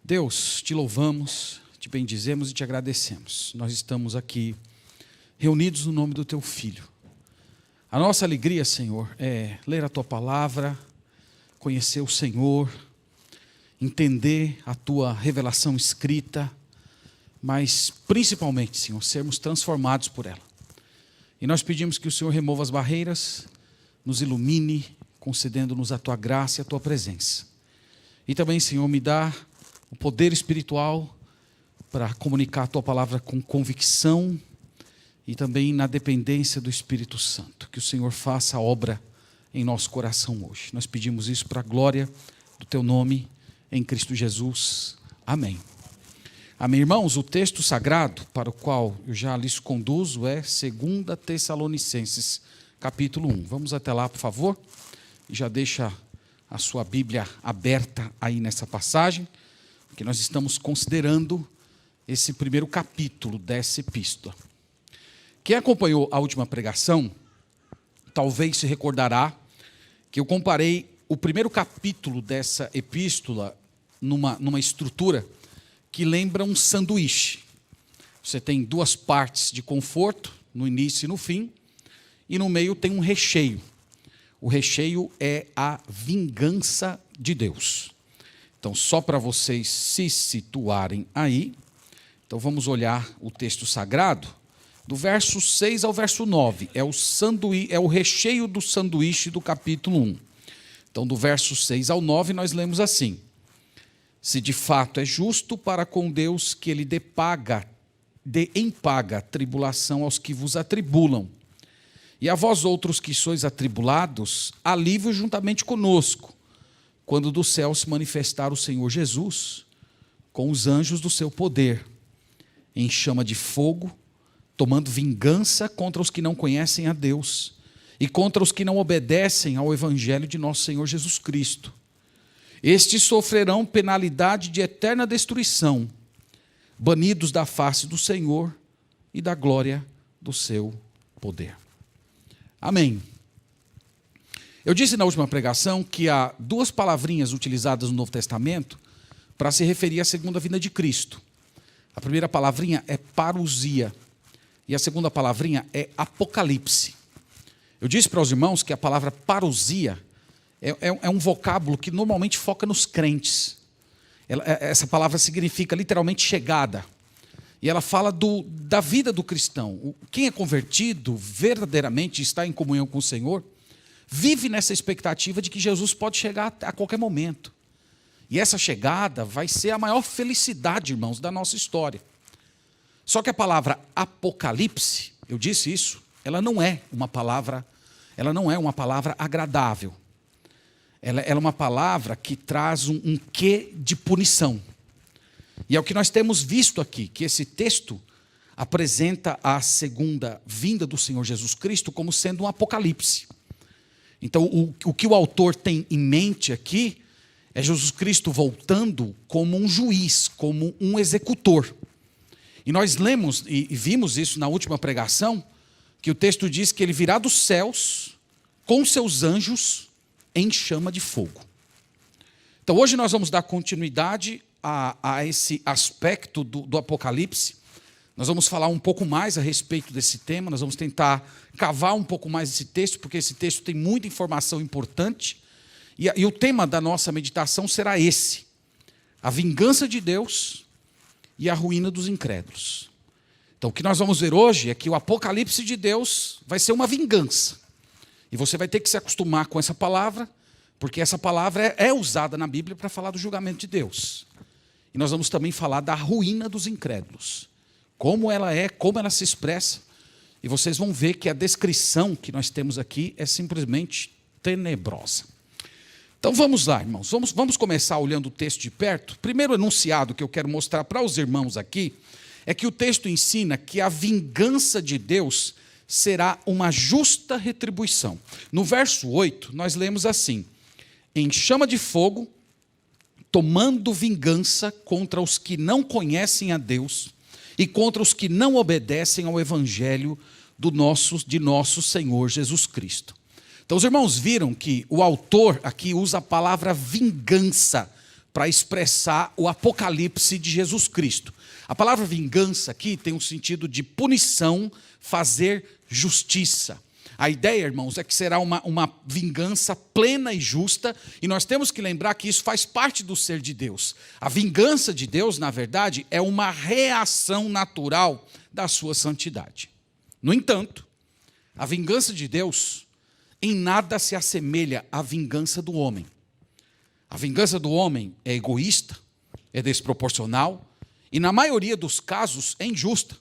Deus, te louvamos, te bendizemos e te agradecemos. Nós estamos aqui reunidos no nome do teu Filho. A nossa alegria, Senhor, é ler a tua palavra, conhecer o Senhor, entender a tua revelação escrita, mas principalmente, Senhor, sermos transformados por ela. E nós pedimos que o Senhor remova as barreiras, nos ilumine, concedendo-nos a tua graça e a tua presença. E também, Senhor, me dá o poder espiritual para comunicar a tua palavra com convicção e também na dependência do Espírito Santo. Que o Senhor faça a obra em nosso coração hoje. Nós pedimos isso para a glória do teu nome, em Cristo Jesus. Amém. Amém, irmãos. O texto sagrado para o qual eu já lhes conduzo é 2 Tessalonicenses, capítulo 1. Vamos até lá, por favor. E já deixa a sua Bíblia aberta aí nessa passagem, que nós estamos considerando esse primeiro capítulo dessa epístola. Quem acompanhou a última pregação, talvez se recordará que eu comparei o primeiro capítulo dessa epístola numa estrutura que lembra um sanduíche. Você tem duas partes de conforto, no início e no fim, e no meio tem um recheio. O recheio é a vingança de Deus. Então, só para vocês se situarem aí, então vamos olhar o texto sagrado, do verso 6 ao verso 9, é o recheio do sanduíche do capítulo 1. Então, do verso 6 ao 9, nós lemos assim: se de fato é justo para com Deus que ele dê em paga tribulação aos que vos atribulam, e a vós outros que sois atribulados, alívio juntamente conosco, quando do céu se manifestar o Senhor Jesus, com os anjos do seu poder, em chama de fogo, tomando vingança contra os que não conhecem a Deus, e contra os que não obedecem ao evangelho de nosso Senhor Jesus Cristo. Estes sofrerão penalidade de eterna destruição, banidos da face do Senhor e da glória do seu poder. Amém. Eu disse na última pregação que há duas palavrinhas utilizadas no Novo Testamento para se referir à segunda vinda de Cristo. A primeira palavrinha é parousia e a segunda palavrinha é apocalipse. Eu disse para os irmãos que a palavra parousia é um vocábulo que normalmente foca nos crentes. Essa palavra significa literalmente chegada. E ela fala da vida do cristão. Quem é convertido, verdadeiramente está em comunhão com o Senhor, vive nessa expectativa de que Jesus pode chegar a qualquer momento. E essa chegada vai ser a maior felicidade, irmãos, da nossa história. Só que a palavra apocalipse, eu disse isso, ela não é uma palavra agradável. Ela é uma palavra que traz um quê de punição. E é o que nós temos visto aqui, que esse texto apresenta a segunda vinda do Senhor Jesus Cristo como sendo um apocalipse. Então, o que o autor tem em mente aqui é Jesus Cristo voltando como um juiz, como um executor. E nós lemos e vimos isso na última pregação, que o texto diz que ele virá dos céus com seus anjos em chama de fogo. Então, hoje nós vamos dar continuidade a esse aspecto do Apocalipse. Nós vamos falar um pouco mais a respeito desse tema, nós vamos tentar cavar um pouco mais esse texto, porque esse texto tem muita informação importante, e o tema da nossa meditação será esse: a vingança de Deus e a ruína dos incrédulos. Então, o que nós vamos ver hoje é que o Apocalipse de Deus vai ser uma vingança, e você vai ter que se acostumar com essa palavra, porque essa palavra é usada na Bíblia para falar do julgamento de Deus. E nós vamos também falar da ruína dos incrédulos. Como ela é, como ela se expressa. E vocês vão ver que a descrição que nós temos aqui é simplesmente tenebrosa. Então vamos lá, irmãos. Vamos começar olhando o texto de perto. O primeiro enunciado que eu quero mostrar para os irmãos aqui é que o texto ensina que a vingança de Deus será uma justa retribuição. No verso 8, nós lemos assim: em chama de fogo, tomando vingança contra os que não conhecem a Deus e contra os que não obedecem ao evangelho de nosso Senhor Jesus Cristo. Então os irmãos viram que o autor aqui usa a palavra vingança para expressar o apocalipse de Jesus Cristo. A palavra vingança aqui tem um sentido de punição, fazer justiça. A ideia, irmãos, é que será uma vingança plena e justa, e nós temos que lembrar que isso faz parte do ser de Deus. A vingança de Deus, na verdade, é uma reação natural da sua santidade. No entanto, a vingança de Deus em nada se assemelha à vingança do homem. A vingança do homem é egoísta, é desproporcional, e na maioria dos casos é injusta.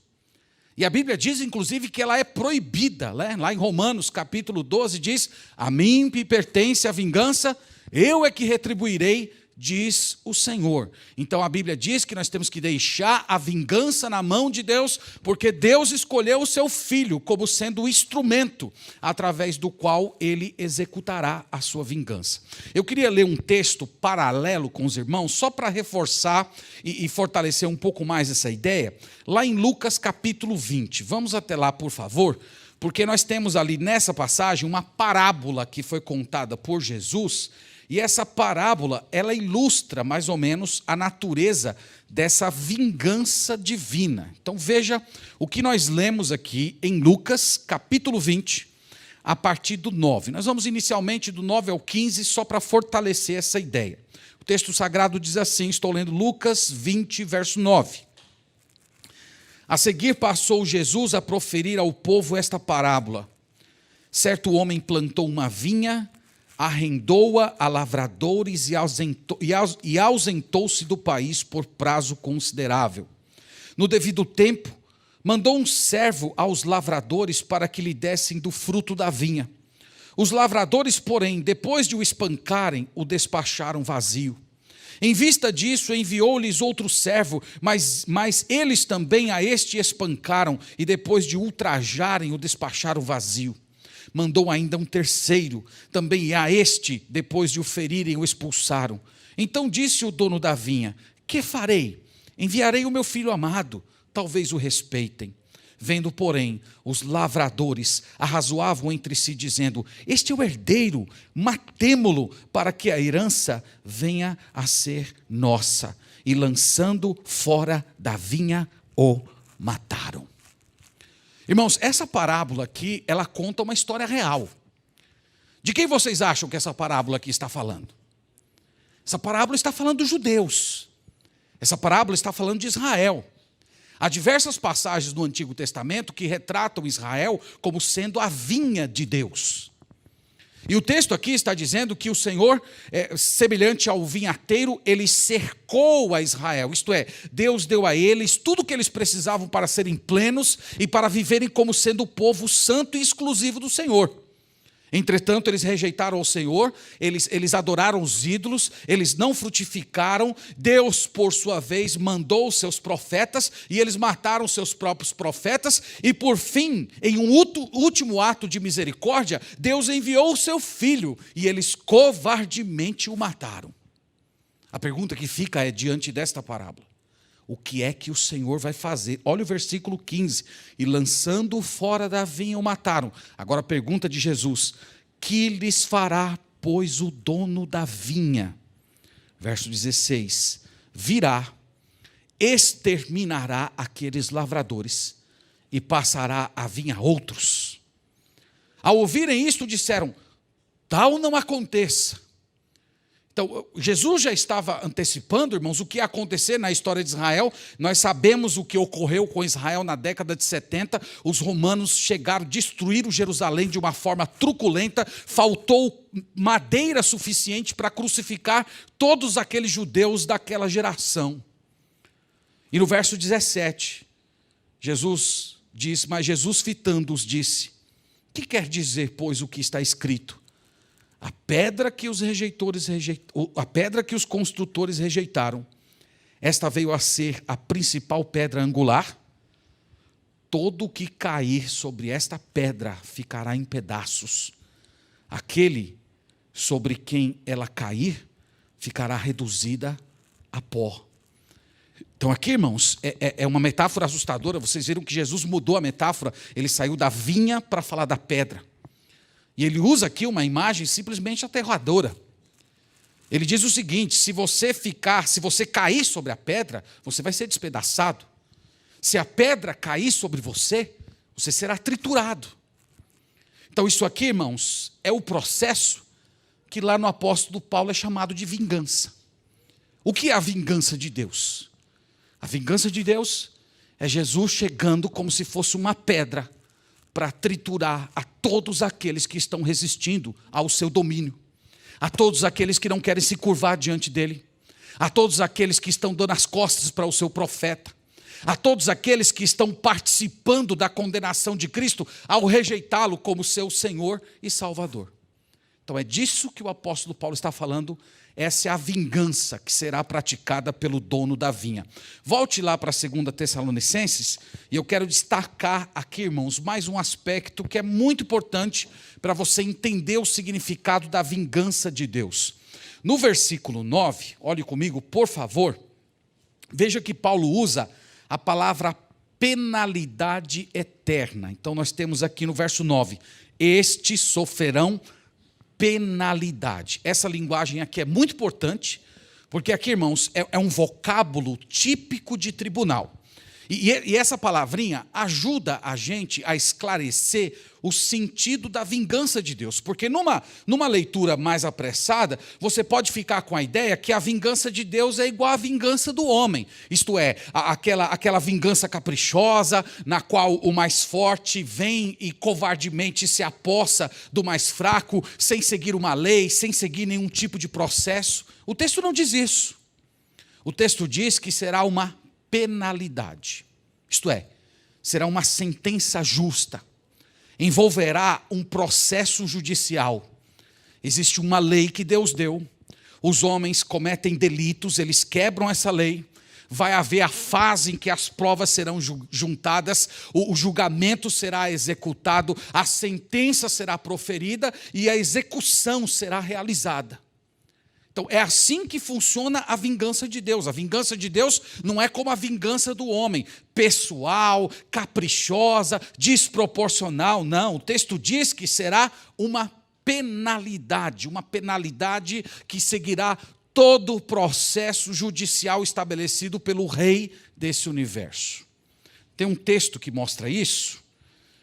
E a Bíblia diz, inclusive, que ela é proibida. Né? Lá em Romanos, capítulo 12, diz: a mim me pertence a vingança, eu é que retribuirei, diz o Senhor. Então a Bíblia diz que nós temos que deixar a vingança na mão de Deus, porque Deus escolheu o seu Filho como sendo o instrumento através do qual ele executará a sua vingança. Eu queria ler um texto paralelo com os irmãos, só para reforçar e fortalecer um pouco mais essa ideia, lá em Lucas capítulo 20. Vamos até lá, por favor, porque nós temos ali nessa passagem uma parábola que foi contada por Jesus. E essa parábola, ela ilustra mais ou menos a natureza dessa vingança divina. Então veja o que nós lemos aqui em Lucas, capítulo 20, a partir do 9. Nós vamos inicialmente do 9 ao 15, só para fortalecer essa ideia. O texto sagrado diz assim, estou lendo Lucas 20, verso 9. A seguir passou Jesus a proferir ao povo esta parábola. Certo homem plantou uma vinha, arrendou-a a lavradores e ausentou-se do país por prazo considerável. No devido tempo, mandou um servo aos lavradores para que lhe dessem do fruto da vinha. Os lavradores, porém, depois de o espancarem, o despacharam vazio. Em vista disso, enviou-lhes outro servo, mas eles também a este espancaram, e depois de ultrajarem, o despacharam vazio. Mandou ainda um terceiro, também a este, depois de o ferirem, o expulsaram. Então disse o dono da vinha: que farei? Enviarei o meu filho amado, talvez o respeitem. Vendo, porém, os lavradores arrazoavam entre si, dizendo: este é o herdeiro, matemo-lo, para que a herança venha a ser nossa. E lançando fora da vinha, o mataram. Irmãos, essa parábola aqui, ela conta uma história real. De quem vocês acham que essa parábola aqui está falando? Essa parábola está falando dos judeus. Essa parábola está falando de Israel. Há diversas passagens no Antigo Testamento que retratam Israel como sendo a vinha de Deus. E o texto aqui está dizendo que o Senhor, semelhante ao vinhateiro, ele cercou a Israel. Isto é, Deus deu a eles tudo o que eles precisavam para serem plenos e para viverem como sendo o povo santo e exclusivo do Senhor. Entretanto, eles rejeitaram o Senhor, eles adoraram os ídolos, eles não frutificaram. Deus, por sua vez, mandou os seus profetas e eles mataram seus próprios profetas. E por fim, em um último ato de misericórdia, Deus enviou o seu filho e eles covardemente o mataram. A pergunta que fica é diante desta parábola: o que é que o Senhor vai fazer? Olha o versículo 15. E lançando fora da vinha o mataram. Agora a pergunta de Jesus: que lhes fará, pois, o dono da vinha? Verso 16. Virá, exterminará aqueles lavradores e passará a vinha a outros. Ao ouvirem isto, disseram: tal não aconteça. Então, Jesus já estava antecipando, irmãos, o que ia acontecer na história de Israel. Nós sabemos o que ocorreu com Israel na década de 70. Os romanos chegaram, destruíram Jerusalém de uma forma truculenta. Faltou madeira suficiente para crucificar todos aqueles judeus daquela geração. E no verso 17, Jesus diz: mas Jesus fitando-os disse: que quer dizer, pois, o que está escrito? A pedra que os construtores rejeitaram, esta veio a ser a principal pedra angular. Todo o que cair sobre esta pedra ficará em pedaços. Aquele sobre quem ela cair ficará reduzida a pó. Então aqui, irmãos, é uma metáfora assustadora. Vocês viram que Jesus mudou a metáfora. Ele saiu da vinha para falar da pedra. E ele usa aqui uma imagem simplesmente aterradora. Ele diz o seguinte: se você cair sobre a pedra, você vai ser despedaçado. Se a pedra cair sobre você, você será triturado. Então isso aqui, irmãos, é o processo que lá no apóstolo Paulo é chamado de vingança. O que é a vingança de Deus? A vingança de Deus é Jesus chegando como se fosse uma pedra para triturar a todos aqueles que estão resistindo ao seu domínio, a todos aqueles que não querem se curvar diante dele, a todos aqueles que estão dando as costas para o seu profeta, a todos aqueles que estão participando da condenação de Cristo ao rejeitá-lo como seu Senhor e Salvador. Então é disso que o apóstolo Paulo está falando. Essa é a vingança que será praticada pelo dono da vinha. Volte lá para 2 Tessalonicenses, e eu quero destacar aqui, irmãos, mais um aspecto que é muito importante para você entender o significado da vingança de Deus. No versículo 9, olhe comigo, por favor, veja que Paulo usa a palavra penalidade eterna. Então nós temos aqui no verso 9, estes sofrerão penalidade. Essa linguagem aqui é muito importante, porque aqui, irmãos, é um vocábulo típico de tribunal. E essa palavrinha ajuda a gente a esclarecer o sentido da vingança de Deus. Porque numa leitura mais apressada, você pode ficar com a ideia que a vingança de Deus é igual à vingança do homem. Isto é, aquela vingança caprichosa, na qual o mais forte vem e covardemente se apossa do mais fraco, sem seguir uma lei, sem seguir nenhum tipo de processo. O texto não diz isso. O texto diz que será uma penalidade, isto é, será uma sentença justa, envolverá um processo judicial. Existe uma lei que Deus deu, os homens cometem delitos, eles quebram essa lei, vai haver a fase em que as provas serão juntadas, o julgamento será executado, a sentença será proferida e a execução será realizada. Então, é assim que funciona a vingança de Deus. A vingança de Deus não é como a vingança do homem, pessoal, caprichosa, desproporcional. Não, o texto diz que será uma penalidade que seguirá todo o processo judicial estabelecido pelo rei desse universo. Tem um texto que mostra isso.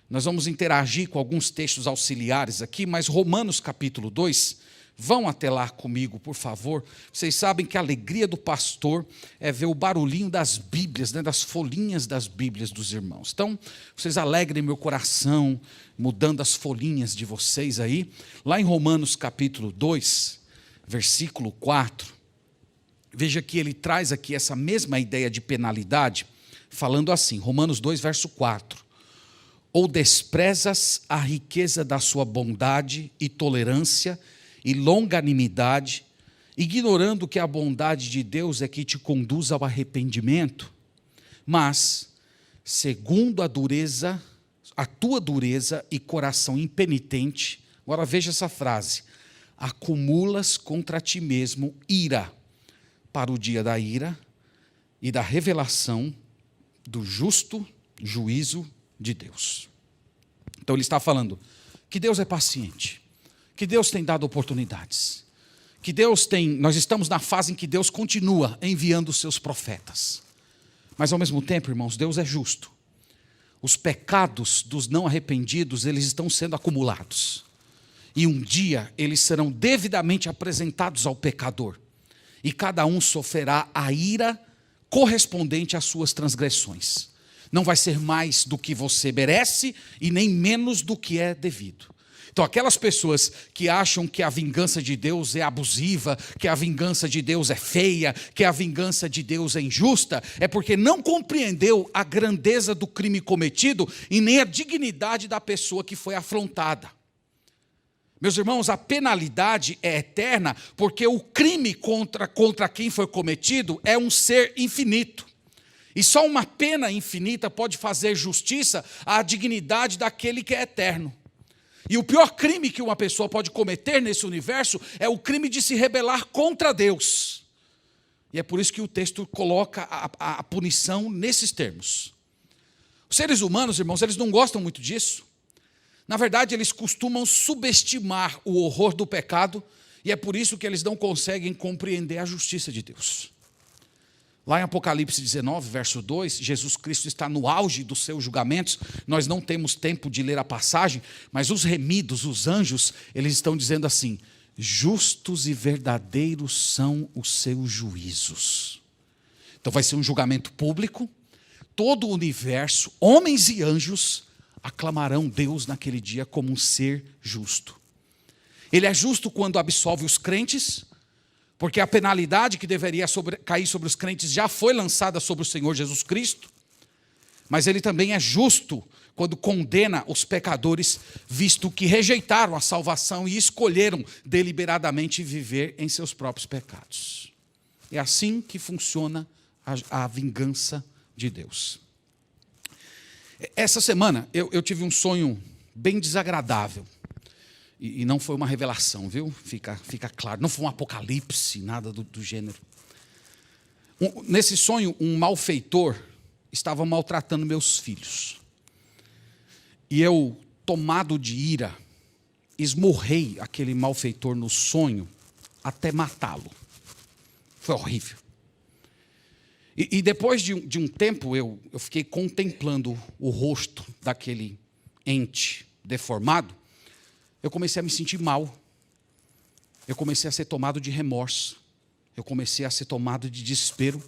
Nós vamos interagir com alguns textos auxiliares aqui, mas Romanos capítulo 2... Vão até lá comigo, por favor. Vocês sabem que a alegria do pastor é ver o barulhinho das Bíblias, né, das folhinhas das Bíblias dos irmãos. Então, vocês alegrem meu coração, mudando as folhinhas de vocês aí. Lá em Romanos capítulo 2, versículo 4, veja que ele traz aqui essa mesma ideia de penalidade, falando assim, Romanos 2, verso 4. Ou desprezas a riqueza da sua bondade e tolerância e longanimidade, ignorando que a bondade de Deus é que te conduz ao arrependimento, mas, segundo a tua dureza e coração impenitente, agora veja essa frase, acumulas contra ti mesmo ira, para o dia da ira e da revelação do justo juízo de Deus. Então ele está falando que Deus é paciente, que Deus tem dado oportunidades, que nós estamos na fase em que Deus continua enviando os seus profetas. Mas ao mesmo tempo, irmãos, Deus é justo. Os pecados dos não arrependidos, eles estão sendo acumulados. E um dia eles serão devidamente apresentados ao pecador. E cada um sofrerá a ira correspondente às suas transgressões. Não vai ser mais do que você merece e nem menos do que é devido. Então, aquelas pessoas que acham que a vingança de Deus é abusiva, que a vingança de Deus é feia, que a vingança de Deus é injusta, é porque não compreendeu a grandeza do crime cometido e nem a dignidade da pessoa que foi afrontada. Meus irmãos, a penalidade é eterna porque o crime contra quem foi cometido é um ser infinito. E só uma pena infinita pode fazer justiça à dignidade daquele que é eterno. E o pior crime que uma pessoa pode cometer nesse universo é o crime de se rebelar contra Deus. E é por isso que o texto coloca a punição nesses termos. Os seres humanos, irmãos, eles não gostam muito disso. Na verdade, eles costumam subestimar o horror do pecado E é por isso que eles não conseguem compreender a justiça de Deus. Lá em Apocalipse 19, verso 2, Jesus Cristo está no auge dos seus julgamentos. Nós não temos tempo de ler a passagem, mas os remidos, os anjos, eles estão dizendo assim: justos e verdadeiros são os seus juízos. Então vai ser um julgamento público. Todo o universo, homens e anjos, aclamarão Deus naquele dia como um ser justo. Ele é justo quando absolve os crentes, porque a penalidade que deveria cair sobre os crentes já foi lançada sobre o Senhor Jesus Cristo. Mas ele também é justo quando condena os pecadores, visto que rejeitaram a salvação e escolheram deliberadamente viver em seus próprios pecados. É assim que funciona a vingança de Deus. Essa semana eu tive um sonho bem desagradável. E não foi uma revelação, viu? Fica claro. Não foi um apocalipse, nada do gênero. Nesse sonho, um malfeitor estava maltratando meus filhos. E eu, tomado de ira, esmurrei aquele malfeitor no sonho até matá-lo. Foi horrível. E depois de um tempo, eu fiquei contemplando o rosto daquele ente deformado. Eu comecei a me sentir mal. Eu comecei a ser tomado de remorso. Eu comecei a ser tomado de desespero.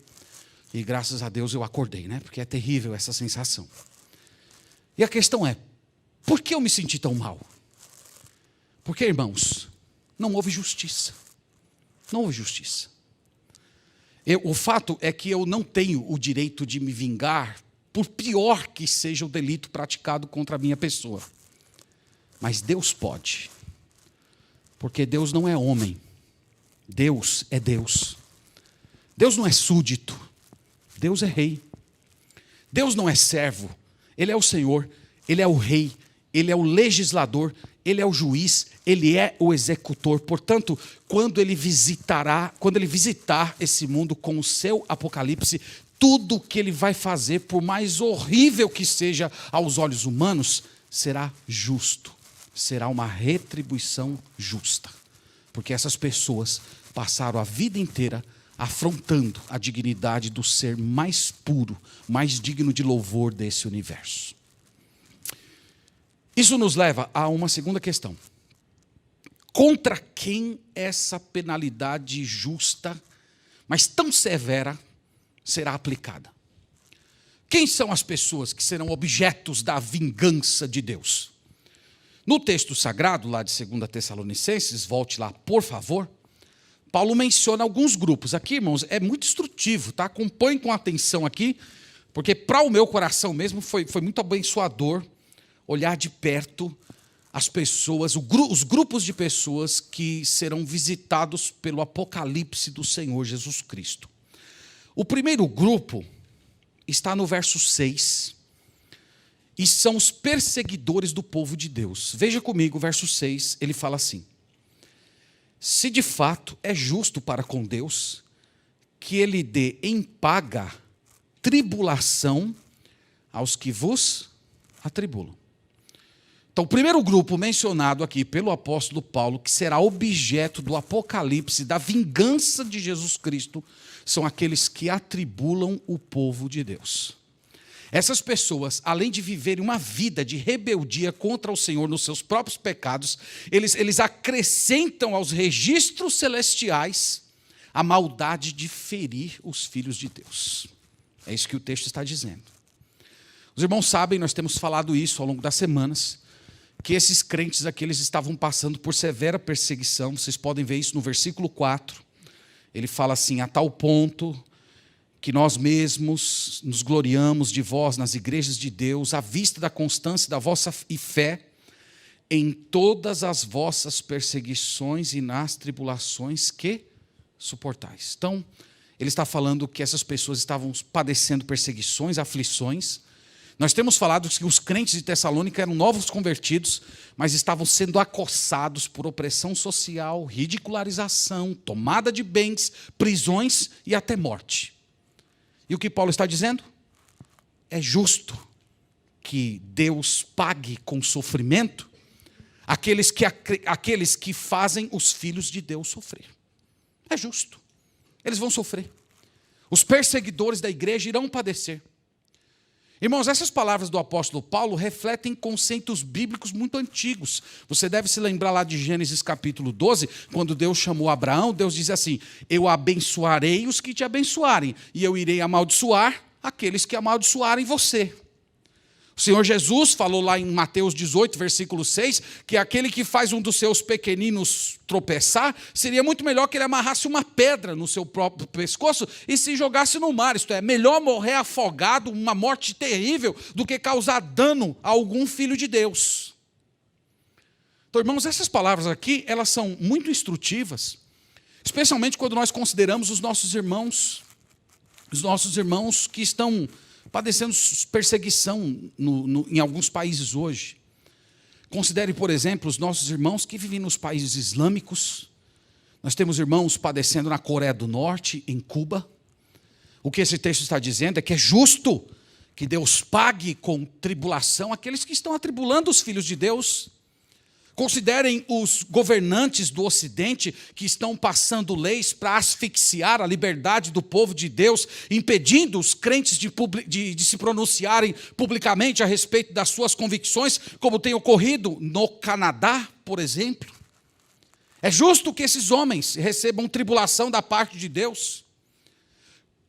E graças a Deus eu acordei, né? Porque é terrível essa sensação. E a questão é, por que eu me senti tão mal? Porque, irmãos, não houve justiça. Não houve justiça. O fato é que eu não tenho o direito de me vingar, por pior que seja o delito praticado contra a minha pessoa. Mas Deus pode, porque Deus não é homem, Deus é Deus. Deus não é súdito, Deus é rei. Deus não é servo, Ele é o Senhor, Ele é o rei, Ele é o legislador, Ele é o juiz, Ele é o executor. Portanto, quando Ele visitar esse mundo com o seu apocalipse, tudo que Ele vai fazer, por mais horrível que seja aos olhos humanos, será justo. Será uma retribuição justa. Porque essas pessoas passaram a vida inteira afrontando a dignidade do ser mais puro, mais digno de louvor desse universo. Isso nos leva a uma segunda questão. Contra quem essa penalidade justa, mas tão severa, será aplicada? Quem são as pessoas que serão objetos da vingança de Deus? No texto sagrado, lá de 2 Tessalonicenses, volte lá, por favor, Paulo menciona alguns grupos. Aqui, irmãos, é muito instrutivo, tá? Acompanhe com atenção aqui, porque para o meu coração mesmo foi muito abençoador olhar de perto as pessoas, os grupos de pessoas que serão visitados pelo apocalipse do Senhor Jesus Cristo. O primeiro grupo está no verso 6, e são os perseguidores do povo de Deus. Veja comigo, verso 6, ele fala assim: se de fato é justo para com Deus, que Ele dê em paga tribulação aos que vos atribulam. Então, o primeiro grupo mencionado aqui pelo apóstolo Paulo, que será objeto do apocalipse, da vingança de Jesus Cristo, são aqueles que atribulam o povo de Deus. Essas pessoas, além de viverem uma vida de rebeldia contra o Senhor nos seus próprios pecados, eles acrescentam aos registros celestiais a maldade de ferir os filhos de Deus. É isso que o texto está dizendo. Os irmãos sabem, nós temos falado isso ao longo das semanas, que esses crentes aqui, eles estavam passando por severa perseguição. Vocês podem ver isso no versículo 4. Ele fala assim: a tal ponto que nós mesmos nos gloriamos de vós nas igrejas de Deus, à vista da constância da vossa fé, em todas as vossas perseguições e nas tribulações que suportais. Então, ele está falando que essas pessoas estavam padecendo perseguições, aflições. Nós temos falado que os crentes de Tessalônica eram novos convertidos, mas estavam sendo acossados por opressão social, ridicularização, tomada de bens, prisões e até morte. E o que Paulo está dizendo? É justo que Deus pague com sofrimento aqueles que fazem os filhos de Deus sofrer. É justo. Eles vão sofrer. Os perseguidores da igreja irão padecer. Irmãos, essas palavras do apóstolo Paulo refletem conceitos bíblicos muito antigos. Você deve se lembrar lá de Gênesis capítulo 12, quando Deus chamou Abraão, Deus diz assim: eu abençoarei os que te abençoarem, e eu irei amaldiçoar aqueles que amaldiçoarem você. O Senhor Jesus falou lá em Mateus 18, versículo 6, que aquele que faz um dos seus pequeninos tropeçar, seria muito melhor que ele amarrasse uma pedra no seu próprio pescoço e se jogasse no mar. Isto é, melhor morrer afogado, uma morte terrível, do que causar dano a algum filho de Deus. Então, irmãos, essas palavras aqui, elas são muito instrutivas, especialmente quando nós consideramos os nossos irmãos que estão padecendo perseguição em alguns países hoje. Considere, por exemplo, os nossos irmãos que vivem nos países islâmicos. Nós temos irmãos padecendo na Coreia do Norte, em Cuba. O que esse texto está dizendo é que é justo que Deus pague com tribulação aqueles que estão atribulando os filhos de Deus. Considerem os governantes do Ocidente que estão passando leis para asfixiar a liberdade do povo de Deus, impedindo os crentes de se pronunciarem publicamente a respeito das suas convicções, como tem ocorrido no Canadá, por exemplo. É justo que esses homens recebam tribulação da parte de Deus.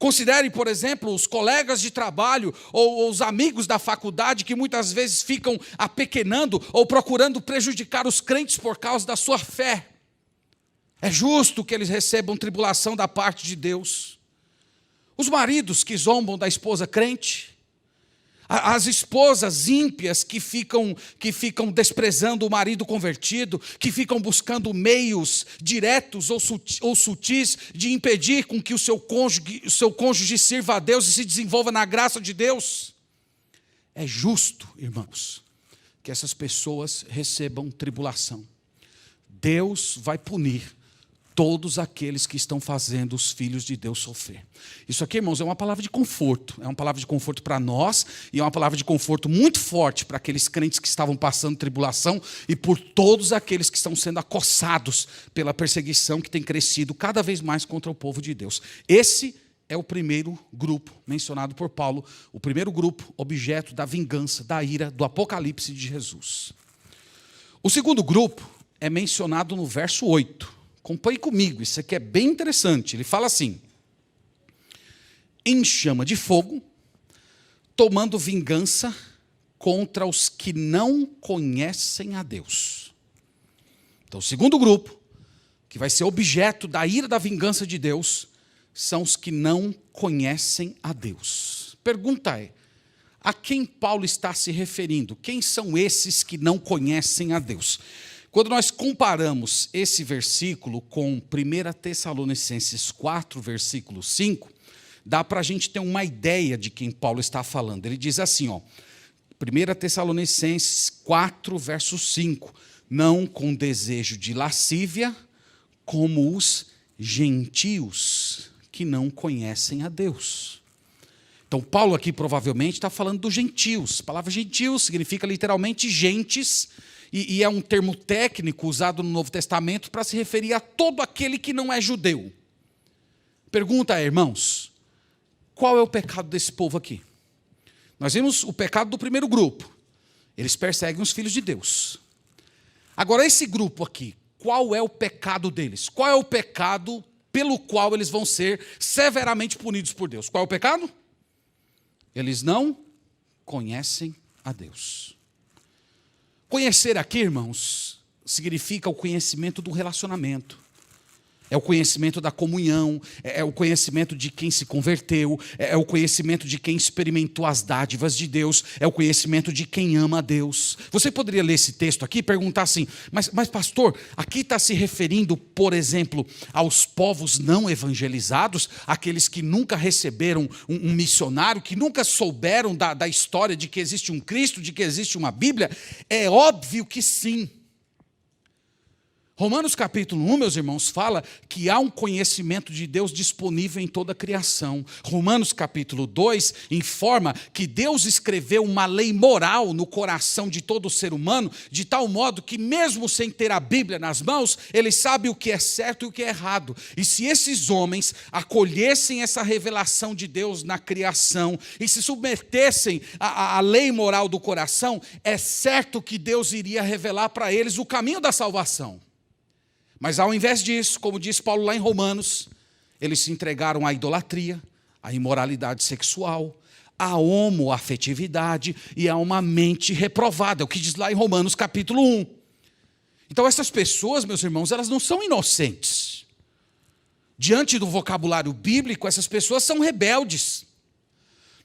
Considere, por exemplo, os colegas de trabalho ou os amigos da faculdade que muitas vezes ficam apequenando ou procurando prejudicar os crentes por causa da sua fé. É justo que eles recebam tribulação da parte de Deus. Os maridos que zombam da esposa crente, as esposas ímpias que ficam desprezando o marido convertido, que ficam buscando meios diretos ou sutis de impedir com que o seu cônjuge sirva a Deus e se desenvolva na graça de Deus. É justo, irmãos, que essas pessoas recebam tribulação. Deus vai punir todos aqueles que estão fazendo os filhos de Deus sofrer. Isso aqui, irmãos, é uma palavra de conforto. É uma palavra de conforto para nós e é uma palavra de conforto muito forte para aqueles crentes que estavam passando tribulação e por todos aqueles que estão sendo acossados pela perseguição que tem crescido cada vez mais contra o povo de Deus. Esse é o primeiro grupo mencionado por Paulo, o primeiro grupo objeto da vingança, da ira, do Apocalipse de Jesus. O segundo grupo é mencionado no verso 8. Acompanhe comigo, isso aqui é bem interessante. Ele fala assim: em chama de fogo, tomando vingança contra os que não conhecem a Deus. Então, o segundo grupo, que vai ser objeto da ira da vingança de Deus, são os que não conhecem a Deus. Pergunta é: a quem Paulo está se referindo? Quem são esses que não conhecem a Deus? Quando nós comparamos esse versículo com 1 Tessalonicenses 4, versículo 5, dá para a gente ter uma ideia de quem Paulo está falando. Ele diz assim, 1 Tessalonicenses 4, verso 5, não com desejo de lascívia, como os gentios que não conhecem a Deus. Então, Paulo aqui provavelmente está falando dos gentios. A palavra gentios significa literalmente gentes, e é um termo técnico usado no Novo Testamento para se referir a todo aquele que não é judeu. Pergunta é, irmãos, qual é o pecado desse povo aqui? Nós vimos o pecado do primeiro grupo. Eles perseguem os filhos de Deus. Agora, esse grupo aqui, qual é o pecado deles? Qual é o pecado pelo qual eles vão ser severamente punidos por Deus? Qual é o pecado? Eles não conhecem a Deus. Conhecer aqui, irmãos, significa o conhecimento do relacionamento. É o conhecimento da comunhão, é o conhecimento de quem se converteu, é o conhecimento de quem experimentou as dádivas de Deus, é o conhecimento de quem ama a Deus. Você poderia ler esse texto aqui e perguntar assim, mas pastor, aqui está se referindo, por exemplo, aos povos não evangelizados, aqueles que nunca receberam um missionário, que nunca souberam da história de que existe um Cristo, de que existe uma Bíblia? É óbvio que sim. Romanos capítulo 1, meus irmãos, fala que há um conhecimento de Deus disponível em toda a criação. Romanos capítulo 2 informa que Deus escreveu uma lei moral no coração de todo ser humano, de tal modo que mesmo sem ter a Bíblia nas mãos, ele sabe o que é certo e o que é errado. E se esses homens acolhessem essa revelação de Deus na criação e se submetessem à lei moral do coração, é certo que Deus iria revelar para eles o caminho da salvação. Mas ao invés disso, como diz Paulo lá em Romanos, eles se entregaram à idolatria, à imoralidade sexual, à homoafetividade e a uma mente reprovada, é o que diz lá em Romanos capítulo 1. Então essas pessoas, meus irmãos, elas não são inocentes. Diante do vocabulário bíblico, essas pessoas são rebeldes.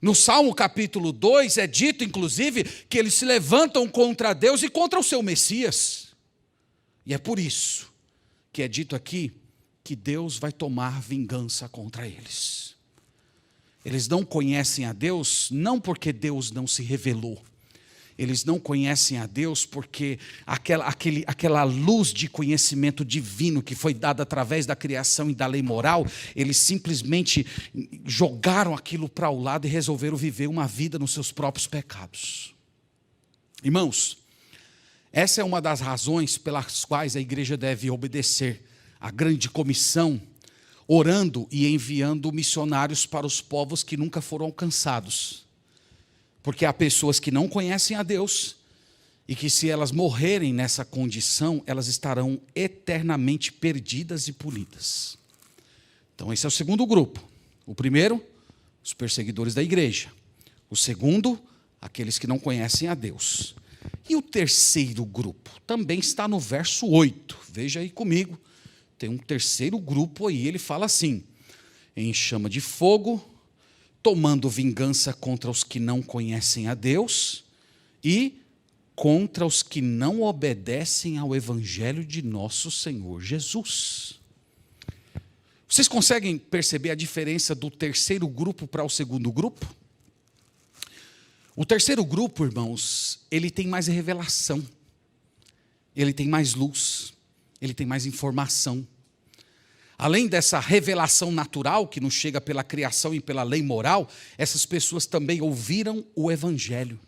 No Salmo capítulo 2 é dito, inclusive, que eles se levantam contra Deus e contra o seu Messias. E é por isso que é dito aqui que Deus vai tomar vingança contra eles. Eles não conhecem a Deus, não porque Deus não se revelou. Eles não conhecem a Deus porque aquela luz de conhecimento divino que foi dada através da criação e da lei moral, eles simplesmente jogaram aquilo para o lado e resolveram viver uma vida nos seus próprios pecados. Irmãos, essa é uma das razões pelas quais a igreja deve obedecer à grande comissão, orando e enviando missionários para os povos que nunca foram alcançados. Porque há pessoas que não conhecem a Deus e que, se elas morrerem nessa condição, elas estarão eternamente perdidas e punidas. Então esse é o segundo grupo. O primeiro, os perseguidores da igreja. O segundo, aqueles que não conhecem a Deus. E o terceiro grupo também está no verso 8. Veja aí comigo. Tem um terceiro grupo aí, ele fala assim: em chama de fogo, tomando vingança contra os que não conhecem a Deus e contra os que não obedecem ao evangelho de nosso Senhor Jesus. Vocês conseguem perceber a diferença do terceiro grupo para o segundo grupo? O terceiro grupo, irmãos, ele tem mais revelação, ele tem mais luz, ele tem mais informação. Além dessa revelação natural que nos chega pela criação e pela lei moral, essas pessoas também ouviram o evangelho.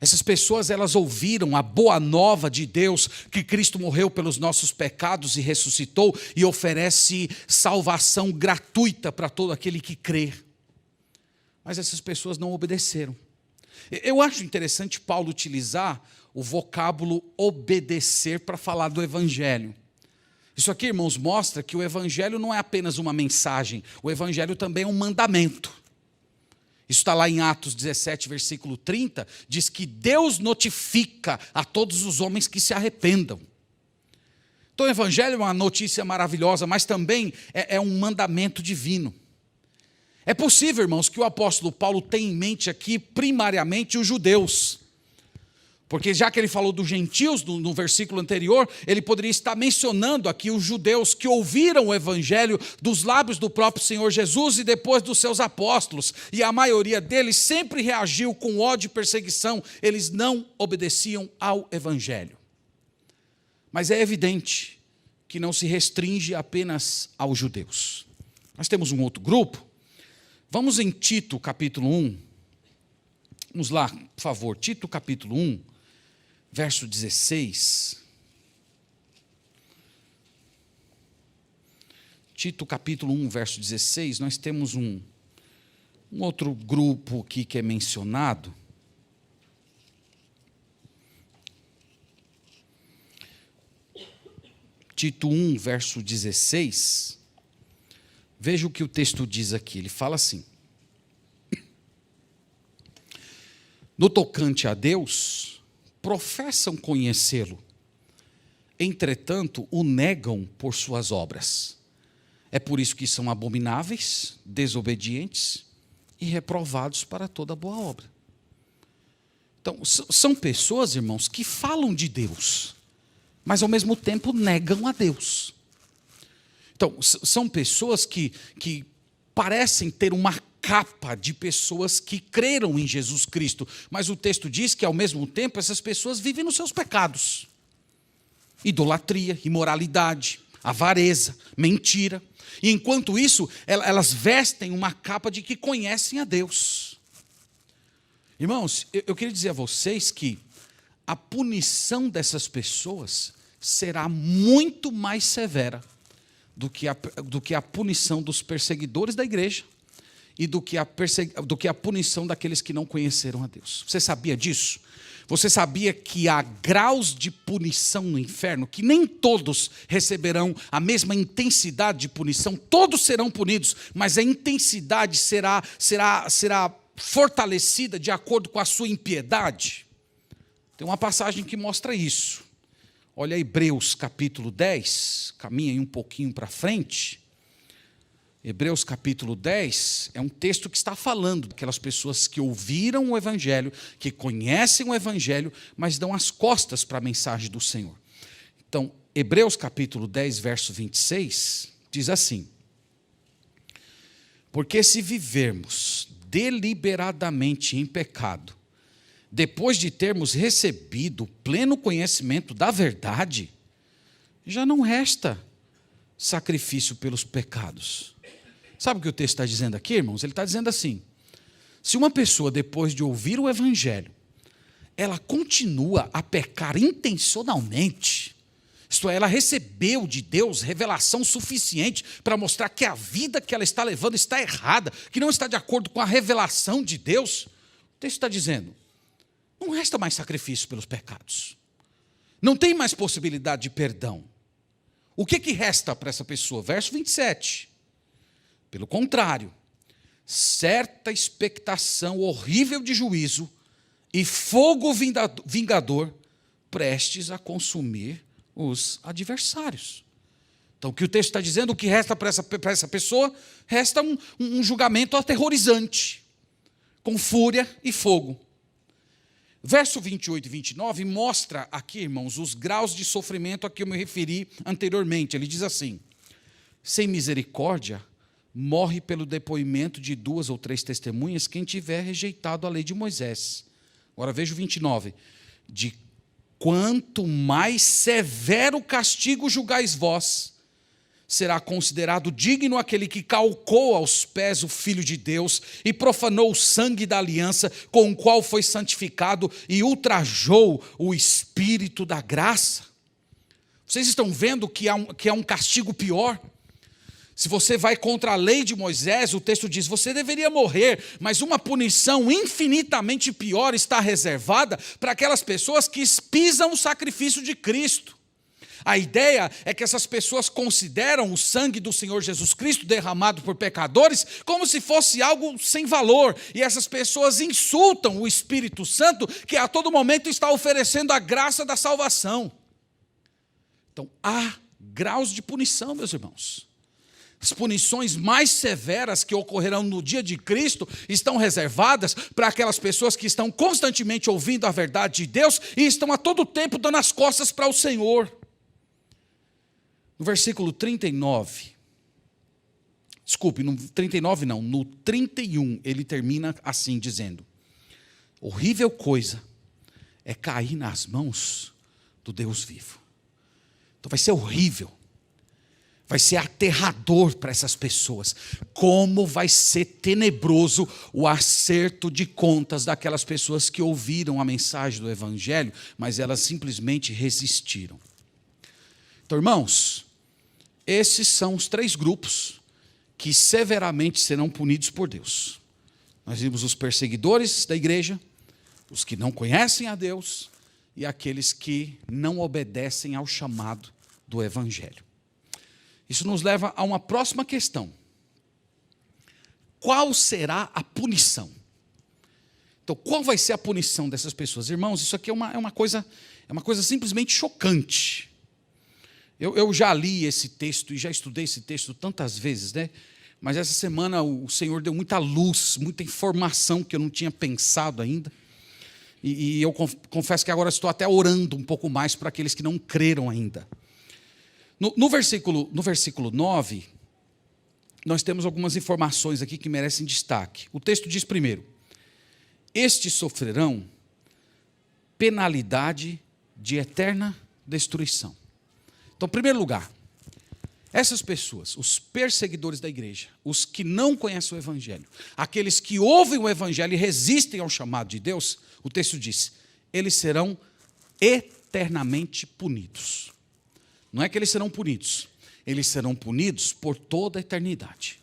Essas pessoas, elas ouviram a boa nova de Deus, que Cristo morreu pelos nossos pecados e ressuscitou e oferece salvação gratuita para todo aquele que crê. Mas essas pessoas não obedeceram. Eu acho interessante Paulo utilizar o vocábulo obedecer para falar do evangelho. Isso aqui, irmãos, mostra que o evangelho não é apenas uma mensagem, o evangelho também é um mandamento. Isso está lá em Atos 17, versículo 30, diz que Deus notifica a todos os homens que se arrependam. Então o evangelho é uma notícia maravilhosa, mas também é um mandamento divino. É possível, irmãos, que o apóstolo Paulo tenha em mente aqui, primariamente, os judeus. Porque já que ele falou dos gentios no versículo anterior, ele poderia estar mencionando aqui os judeus que ouviram o evangelho dos lábios do próprio Senhor Jesus e depois dos seus apóstolos. E a maioria deles sempre reagiu com ódio e perseguição. Eles não obedeciam ao evangelho. Mas é evidente que não se restringe apenas aos judeus. Nós temos um outro grupo. Vamos em Tito, capítulo 1. Vamos lá, por favor. Tito, capítulo 1, verso 16. Tito, capítulo 1, verso 16. Nós temos um outro grupo aqui que é mencionado. Tito 1, verso 16. Veja o que o texto diz aqui, ele fala assim: no tocante a Deus, professam conhecê-lo, entretanto o negam por suas obras. É por isso que são abomináveis, desobedientes e reprovados para toda boa obra. Então, são pessoas, irmãos, que falam de Deus, mas ao mesmo tempo negam a Deus. Então, são pessoas que parecem ter uma capa de pessoas que creram em Jesus Cristo, mas o texto diz que, ao mesmo tempo, essas pessoas vivem nos seus pecados. idolatria, imoralidade, avareza, mentira. E enquanto isso, elas vestem uma capa de que conhecem a Deus. Irmãos, eu queria dizer a vocês que a punição dessas pessoas será muito mais severa do que a punição dos perseguidores da igreja e do que a punição daqueles que não conheceram a Deus. Você sabia disso? Você sabia que há graus de punição no inferno, que nem todos receberão a mesma intensidade de punição, todos serão punidos, mas a intensidade será fortalecida de acordo com a sua impiedade? Tem uma passagem que mostra isso. Olha Hebreus capítulo 10, caminha aí um pouquinho para frente. Hebreus capítulo 10 é um texto que está falando daquelas pessoas que ouviram o Evangelho, que conhecem o Evangelho, mas dão as costas para a mensagem do Senhor. Então, Hebreus capítulo 10, verso 26, diz assim: porque se vivermos deliberadamente em pecado, depois de termos recebido pleno conhecimento da verdade, já não resta sacrifício pelos pecados. Sabe o que o texto está dizendo aqui, irmãos? Ele está dizendo assim: se uma pessoa, depois de ouvir o Evangelho, ela continua a pecar intencionalmente, isto é, ela recebeu de Deus revelação suficiente para mostrar que a vida que ela está levando está errada, que não está de acordo com a revelação de Deus, o texto está dizendo: não resta mais sacrifício pelos pecados. Não tem mais possibilidade de perdão. O que resta para essa pessoa? Verso 27. Pelo contrário, certa expectação horrível de juízo e fogo vingador prestes a consumir os adversários. Então, o que o texto está dizendo, o que resta para essa pessoa? Resta um julgamento aterrorizante, com fúria e fogo. Verso 28 e 29 mostra aqui, irmãos, os graus de sofrimento a que eu me referi anteriormente. Ele diz assim: sem misericórdia, morre pelo depoimento de 2 ou 3 testemunhas quem tiver rejeitado a lei de Moisés. Agora veja o 29. De quanto mais severo castigo julgais vós, será considerado digno aquele que calcou aos pés o Filho de Deus e profanou o sangue da aliança com o qual foi santificado e ultrajou o Espírito da graça. Vocês estão vendo que há um castigo pior? Se você vai contra a lei de Moisés, o texto diz: você deveria morrer, mas uma punição infinitamente pior está reservada para aquelas pessoas que pisam o sacrifício de Cristo. A ideia é que essas pessoas consideram o sangue do Senhor Jesus Cristo derramado por pecadores como se fosse algo sem valor. E essas pessoas insultam o Espírito Santo, que a todo momento está oferecendo a graça da salvação. Então, há graus de punição, meus irmãos. As punições mais severas que ocorrerão no dia de Cristo estão reservadas para aquelas pessoas que estão constantemente ouvindo a verdade de Deus e estão a todo tempo dando as costas para o Senhor. No versículo 39, desculpe, no 39 não, no 31, ele termina assim, dizendo: horrível coisa é cair nas mãos do Deus vivo. Então vai ser horrível, vai ser aterrador para essas pessoas. Como vai ser tenebroso o acerto de contas daquelas pessoas que ouviram a mensagem do Evangelho, mas elas simplesmente resistiram. Então, irmãos, esses são os 3 grupos que severamente serão punidos por Deus. Nós vimos os perseguidores da igreja, os que não conhecem a Deus e aqueles que não obedecem ao chamado do Evangelho. Isso nos leva a uma próxima questão. Qual será a punição? Então, qual vai ser a punição dessas pessoas? Irmãos, isso aqui é uma coisa simplesmente chocante. Eu já li esse texto e já estudei esse texto tantas vezes, né? Mas essa semana o Senhor deu muita luz, muita informação que eu não tinha pensado ainda. E eu confesso que agora estou até orando um pouco mais para aqueles que não creram ainda. No versículo 9, nós temos algumas informações aqui que merecem destaque. O texto diz primeiro: estes sofrerão penalidade de eterna destruição. Então, em primeiro lugar, essas pessoas, os perseguidores da igreja, os que não conhecem o Evangelho, aqueles que ouvem o Evangelho e resistem ao chamado de Deus, o texto diz, eles serão eternamente punidos. Não é que eles serão punidos, eles serão punidos por toda a eternidade.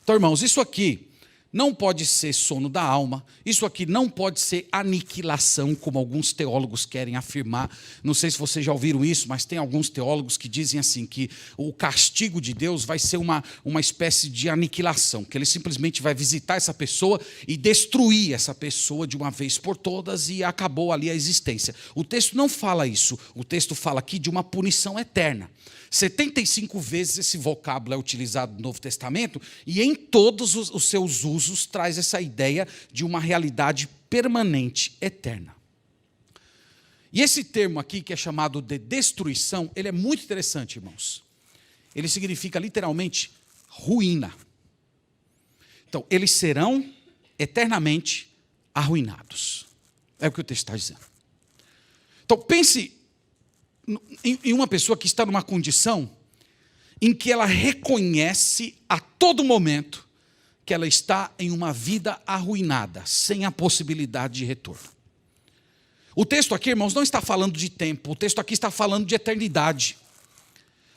Então, irmãos, isso aqui não pode ser sono da alma, isso aqui não pode ser aniquilação, como alguns teólogos querem afirmar. Não sei se vocês já ouviram isso, mas tem alguns teólogos que dizem assim, que o castigo de Deus vai ser uma espécie de aniquilação, que ele simplesmente vai visitar essa pessoa e destruir essa pessoa de uma vez por todas e acabou ali a existência. O texto não fala isso, o texto fala aqui de uma punição eterna. 75 vezes esse vocábulo é utilizado no Novo Testamento e em todos os seus usos traz essa ideia de uma realidade permanente, eterna. E esse termo aqui, que é chamado de destruição, ele é muito interessante, irmãos. Ele significa literalmente ruína. Então, eles serão eternamente arruinados. É o que o texto está dizendo. Então, pense em uma pessoa que está numa condição em que ela reconhece a todo momento que ela está em uma vida arruinada, sem a possibilidade de retorno. O texto aqui, irmãos, não está falando de tempo, o texto aqui está falando de eternidade.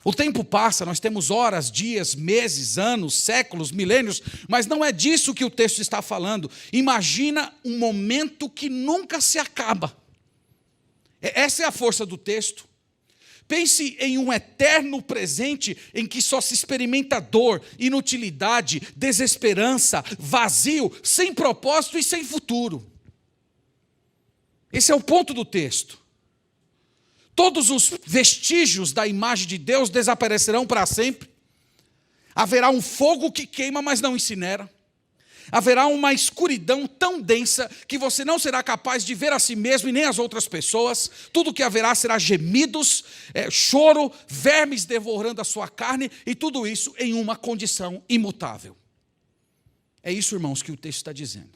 O tempo passa, nós temos horas, dias, meses, anos, séculos, milênios, mas não é disso que o texto está falando. Imagina um momento que nunca se acaba. Essa é a força do texto. Pense em um eterno presente em que só se experimenta dor, inutilidade, desesperança, vazio, sem propósito e sem futuro. Esse é o ponto do texto. Todos os vestígios da imagem de Deus desaparecerão para sempre. Haverá um fogo que queima, mas não incinera. Haverá uma escuridão tão densa que você não será capaz de ver a si mesmo e nem as outras pessoas. Tudo que haverá será gemidos, choro, vermes devorando a sua carne, e tudo isso em uma condição imutável. É isso, irmãos, que o texto está dizendo.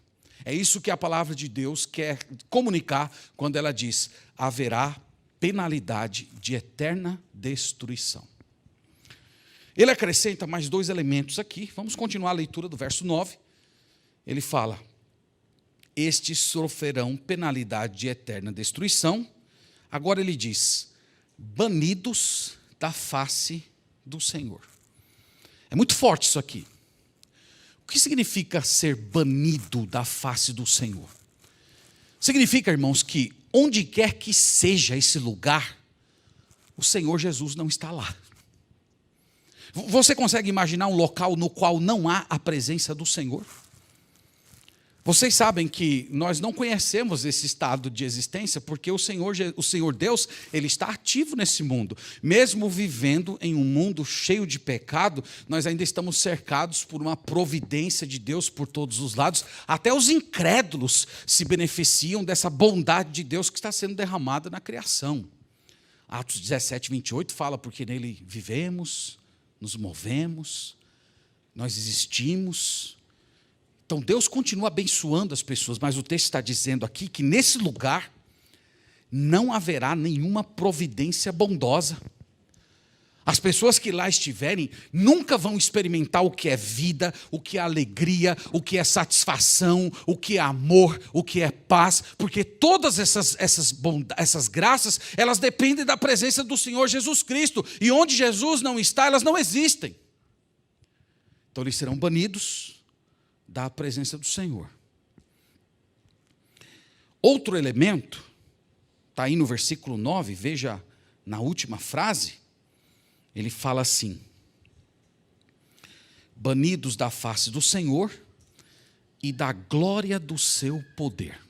É isso que a palavra de Deus quer comunicar quando ela diz: haverá penalidade de eterna destruição. Ele acrescenta mais 2 elementos aqui. Vamos continuar a leitura do verso 9. Ele fala: estes sofrerão penalidade de eterna destruição. Agora ele diz: banidos da face do Senhor. É muito forte isso aqui. O que significa ser banido da face do Senhor? Significa, irmãos, que onde quer que seja esse lugar, o Senhor Jesus não está lá. Você consegue imaginar um local no qual não há a presença do Senhor? Vocês sabem que nós não conhecemos esse estado de existência porque o Senhor Deus, Ele está ativo nesse mundo. Mesmo vivendo em um mundo cheio de pecado, nós ainda estamos cercados por uma providência de Deus por todos os lados. Até os incrédulos se beneficiam dessa bondade de Deus que está sendo derramada na criação. Atos 17, 28 fala: porque nele vivemos, nos movemos, nós existimos. Então Deus continua abençoando as pessoas, mas o texto está dizendo aqui que nesse lugar não haverá nenhuma providência bondosa. As pessoas que lá estiverem nunca vão experimentar o que é vida, o que é alegria, o que é satisfação, o que é amor, o que é paz, porque todas essas graças, elas dependem da presença do Senhor Jesus Cristo, e onde Jesus não está, elas não existem. Então eles serão banidos da presença do Senhor. Outro elemento, está aí no versículo 9, veja na última frase, ele fala assim: banidos da face do Senhor e da glória do seu poder.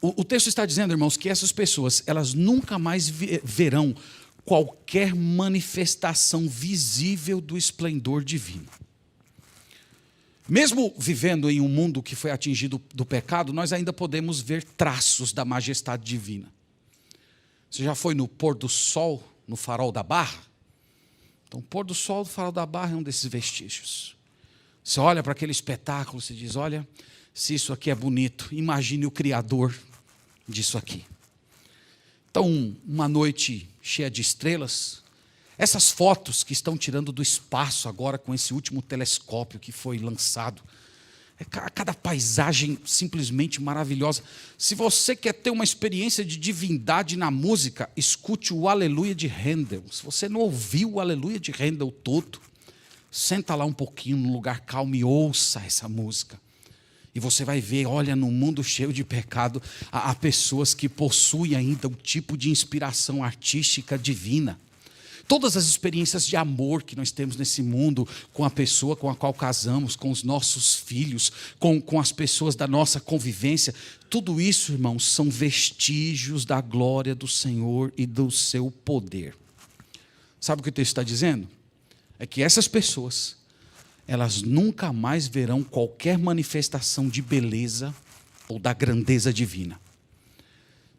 O texto está dizendo, irmãos, que essas pessoas, elas nunca mais verão qualquer manifestação visível do esplendor divino. Mesmo vivendo em um mundo que foi atingido do pecado, nós ainda podemos ver traços da majestade divina. Você já foi no pôr do sol, no farol da Barra? Então, o pôr do sol do farol da Barra é um desses vestígios. Você olha para aquele espetáculo e diz: olha, se isso aqui é bonito, imagine o Criador disso aqui. Então, uma noite cheia de estrelas. Essas fotos que estão tirando do espaço agora com esse último telescópio que foi lançado. Cada paisagem simplesmente maravilhosa. Se você quer ter uma experiência de divindade na música, escute o Aleluia de Handel. Se você não ouviu o Aleluia de Handel todo, senta lá um pouquinho num lugar calmo e ouça essa música. E você vai ver, olha, num mundo cheio de pecado, há pessoas que possuem ainda um tipo de inspiração artística divina. Todas as experiências de amor que nós temos nesse mundo, com a pessoa com a qual casamos, com os nossos filhos, com as pessoas da nossa convivência, tudo isso, irmãos, são vestígios da glória do Senhor e do seu poder. Sabe o que o texto está dizendo? É que essas pessoas, elas nunca mais verão qualquer manifestação de beleza ou da grandeza divina.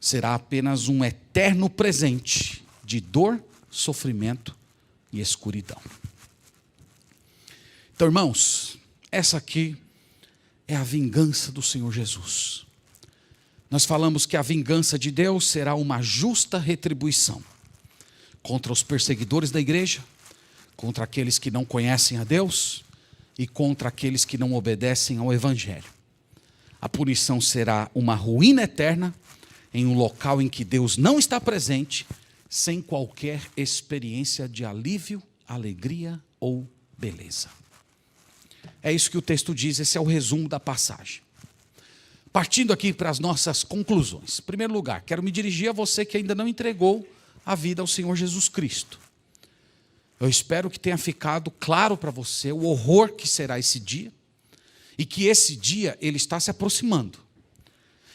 Será apenas um eterno presente de dor, sofrimento e escuridão. Então, irmãos, essa aqui é a vingança do Senhor Jesus. Nós falamos que a vingança de Deus será uma justa retribuição contra os perseguidores da igreja, contra aqueles que não conhecem a Deus e contra aqueles que não obedecem ao Evangelho. A punição será uma ruína eterna em um local em que Deus não está presente, sem qualquer experiência de alívio, alegria ou beleza. É isso que o texto diz, esse é o resumo da passagem. Partindo aqui para as nossas conclusões. Em primeiro lugar, quero me dirigir a você que ainda não entregou a vida ao Senhor Jesus Cristo. Eu espero que tenha ficado claro para você o horror que será esse dia, e que esse dia ele está se aproximando.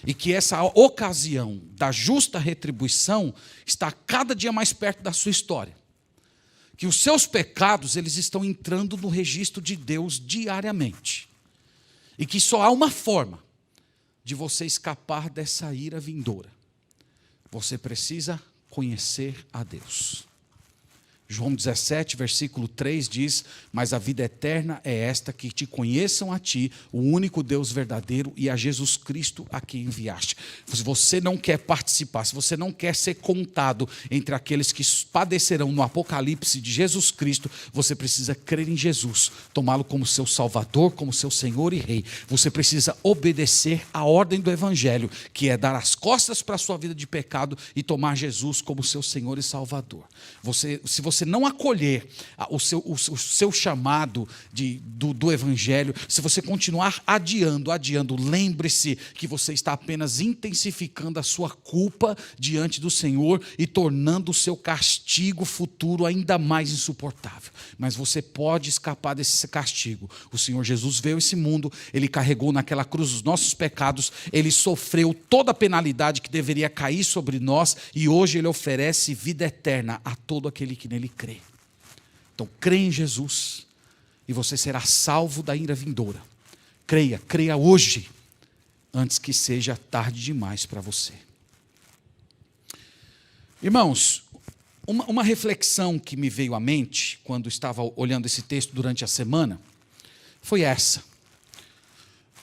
E que essa ocasião da justa retribuição está cada dia mais perto da sua história. Que os seus pecados, eles estão entrando no registro de Deus diariamente. E que só há uma forma de você escapar dessa ira vindoura. Você precisa conhecer a Deus. João 17, versículo 3 diz: mas a vida eterna é esta, que te conheçam a ti, o único Deus verdadeiro, e a Jesus Cristo a quem enviaste. Se você não quer participar, se você não quer ser contado entre aqueles que padecerão no Apocalipse de Jesus Cristo, você precisa crer em Jesus, tomá-lo como seu Salvador, como seu Senhor e Rei. Você precisa obedecer à ordem do Evangelho, que é dar as costas para a sua vida de pecado e tomar Jesus como seu Senhor e Salvador. Se você não acolher o seu chamado do Evangelho, se você continuar adiando, lembre-se que você está apenas intensificando a sua culpa diante do Senhor e tornando o seu castigo futuro ainda mais insuportável. Mas você pode escapar desse castigo. O Senhor Jesus veio a esse mundo, Ele carregou naquela cruz os nossos pecados, Ele sofreu toda a penalidade que deveria cair sobre nós e hoje Ele oferece vida eterna a todo aquele que nele crê. Então, crê em Jesus e você será salvo da ira vindoura. Creia hoje, antes que seja tarde demais para você. Irmãos, uma reflexão que me veio à mente quando estava olhando esse texto durante a semana foi essa: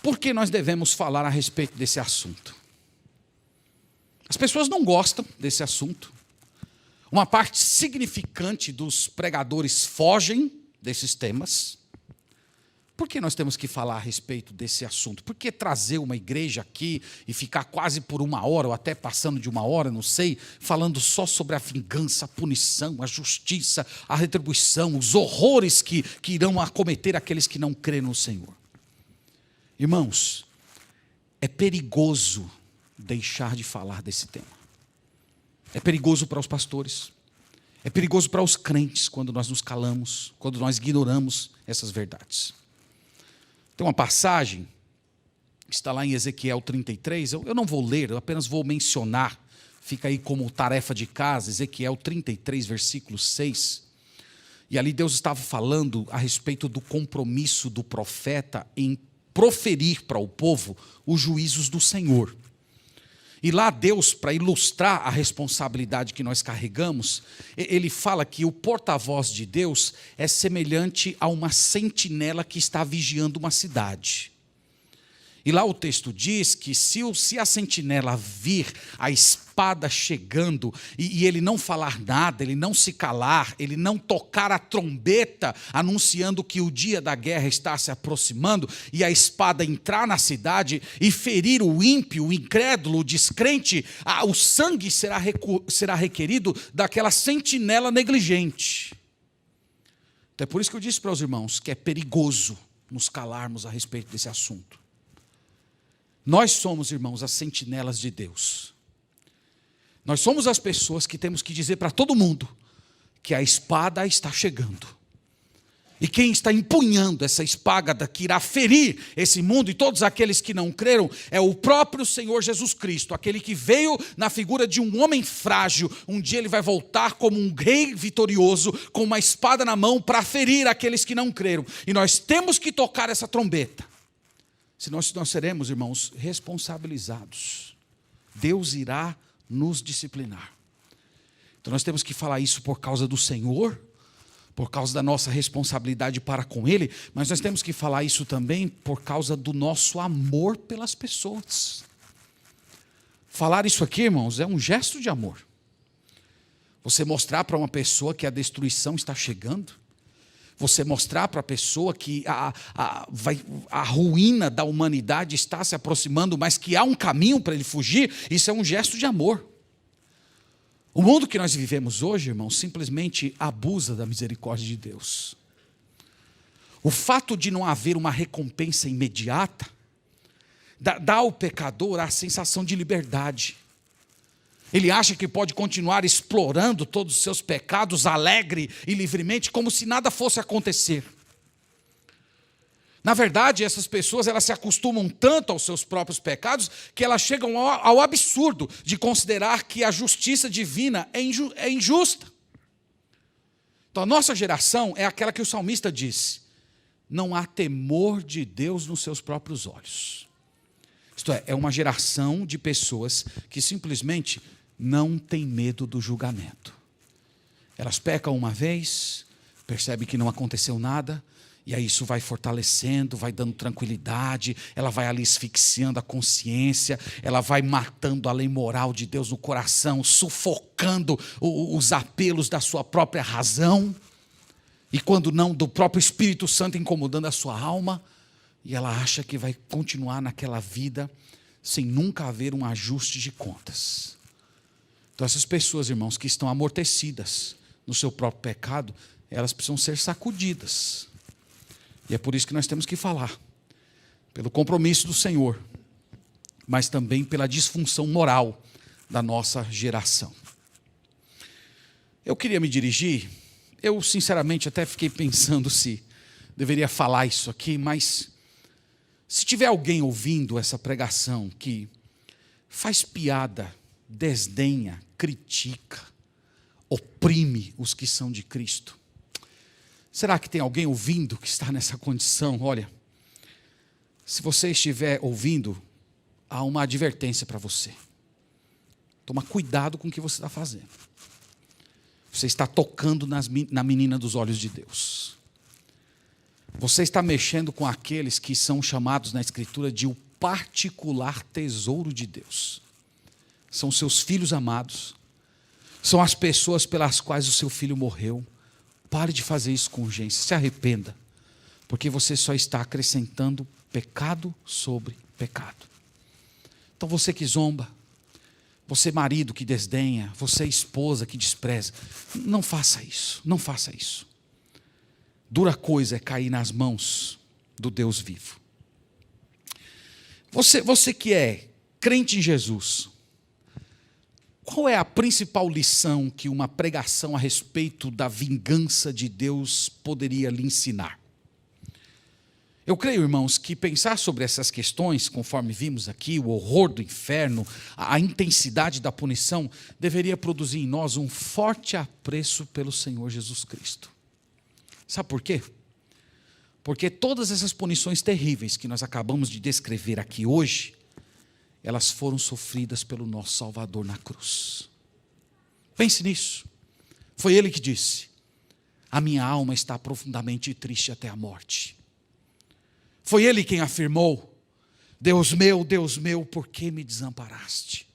por que nós devemos falar a respeito desse assunto? As pessoas não gostam desse assunto. Uma parte significante dos pregadores fogem desses temas. Por que nós temos que falar a respeito desse assunto? Por que trazer uma igreja aqui e ficar quase por 1 hora, ou até passando de 1 hora, não sei, falando só sobre a vingança, a punição, a justiça, a retribuição, os horrores que irão acometer aqueles que não creem no Senhor? Irmãos, é perigoso deixar de falar desse tema. É perigoso para os pastores, é perigoso para os crentes quando nós nos calamos, quando nós ignoramos essas verdades. Tem uma passagem que está lá em Ezequiel 33, eu não vou ler, eu apenas vou mencionar, fica aí como tarefa de casa, Ezequiel 33, versículo 6. E ali Deus estava falando a respeito do compromisso do profeta em proferir para o povo os juízos do Senhor. E lá Deus, para ilustrar a responsabilidade que nós carregamos, Ele fala que o porta-voz de Deus é semelhante a uma sentinela que está vigiando uma cidade. E lá o texto diz que se a sentinela vir a espada chegando e ele não falar nada, ele não se calar, ele não tocar a trombeta anunciando que o dia da guerra está se aproximando e a espada entrar na cidade e ferir o ímpio, o incrédulo, o descrente, o sangue será requerido daquela sentinela negligente. Então é por isso que eu disse para os irmãos que é perigoso nos calarmos a respeito desse assunto. Nós somos, irmãos, as sentinelas de Deus. Nós somos as pessoas que temos que dizer para todo mundo que a espada está chegando. E quem está empunhando essa espada que irá ferir esse mundo e todos aqueles que não creram é o próprio Senhor Jesus Cristo, aquele que veio na figura de um homem frágil. Um dia ele vai voltar como um rei vitorioso, com uma espada na mão para ferir aqueles que não creram. E nós temos que tocar essa trombeta. Senão nós seremos, irmãos, responsabilizados. Deus irá nos disciplinar. Então nós temos que falar isso por causa do Senhor, por causa da nossa responsabilidade para com Ele, mas nós temos que falar isso também por causa do nosso amor pelas pessoas. Falar isso aqui, irmãos, é um gesto de amor. Você mostrar para uma pessoa que a destruição está chegando, você mostrar para a pessoa que a ruína da humanidade está se aproximando, mas que há um caminho para ele fugir, isso é um gesto de amor. O mundo que nós vivemos hoje, irmãos, simplesmente abusa da misericórdia de Deus. O fato de não haver uma recompensa imediata, dá ao pecador a sensação de liberdade. Ele acha que pode continuar explorando todos os seus pecados alegre e livremente, como se nada fosse acontecer. Na verdade, essas pessoas elas se acostumam tanto aos seus próprios pecados que elas chegam ao absurdo de considerar que a justiça divina é injusta. Então, a nossa geração é aquela que o salmista disse: não há temor de Deus nos seus próprios olhos. Isto é uma geração de pessoas que simplesmente não tem medo do julgamento. Elas pecam uma vez, percebem que não aconteceu nada, e aí isso vai fortalecendo, vai dando tranquilidade, ela vai ali asfixiando a consciência, ela vai matando a lei moral de Deus no coração, sufocando os apelos da sua própria razão, e quando não, do próprio Espírito Santo incomodando a sua alma, e ela acha que vai continuar naquela vida sem nunca haver um ajuste de contas. Então essas pessoas, irmãos, que estão amortecidas no seu próprio pecado, elas precisam ser sacudidas. E é por isso que nós temos que falar, pelo compromisso do Senhor, mas também pela disfunção moral da nossa geração. Eu queria me dirigir, eu sinceramente até fiquei pensando se deveria falar isso aqui, mas se tiver alguém ouvindo essa pregação que faz piada, desdenha, critica, oprime os que são de Cristo, será que tem alguém ouvindo que está nessa condição? Olha, se você estiver ouvindo, há uma advertência para você. Toma cuidado com o que você está fazendo. Você está tocando na menina dos olhos de Deus. Você está mexendo com aqueles que são chamados na Escritura de o particular tesouro de Deus. São seus filhos amados. São as pessoas pelas quais o seu filho morreu. Pare de fazer isso com urgência. Se arrependa. Porque você só está acrescentando pecado sobre pecado. Então você que zomba, você marido que desdenha, você esposa que despreza, não faça isso, não faça isso. Dura coisa é cair nas mãos do Deus vivo. Você que é crente em Jesus, qual é a principal lição que uma pregação a respeito da vingança de Deus poderia lhe ensinar? Eu creio, irmãos, que pensar sobre essas questões, conforme vimos aqui, o horror do inferno, a intensidade da punição, deveria produzir em nós um forte apreço pelo Senhor Jesus Cristo. Sabe por quê? Porque todas essas punições terríveis que nós acabamos de descrever aqui hoje, elas foram sofridas pelo nosso Salvador na cruz. Pense nisso. Foi Ele que disse: a minha alma está profundamente triste até a morte. Foi Ele quem afirmou: Deus meu, por que me desamparaste?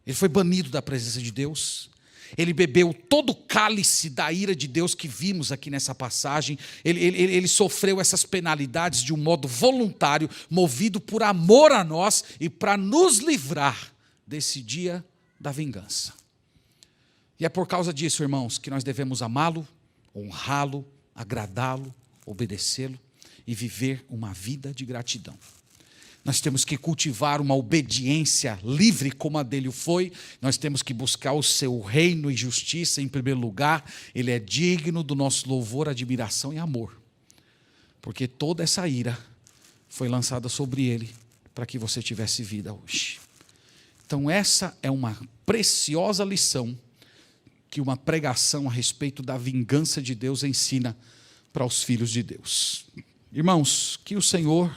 Ele foi banido da presença de Deus. Ele bebeu todo o cálice da ira de Deus que vimos aqui nessa passagem. Ele sofreu essas penalidades de um modo voluntário, movido por amor a nós e para nos livrar desse dia da vingança. E é por causa disso, irmãos, que nós devemos amá-lo, honrá-lo, agradá-lo, obedecê-lo e viver uma vida de gratidão. Nós temos que cultivar uma obediência livre como a dele foi. Nós temos que buscar o seu reino e justiça em primeiro lugar. Ele é digno do nosso louvor, admiração e amor. Porque toda essa ira foi lançada sobre ele para que você tivesse vida hoje. Então essa é uma preciosa lição que uma pregação a respeito da vingança de Deus ensina para os filhos de Deus. Irmãos, que o Senhor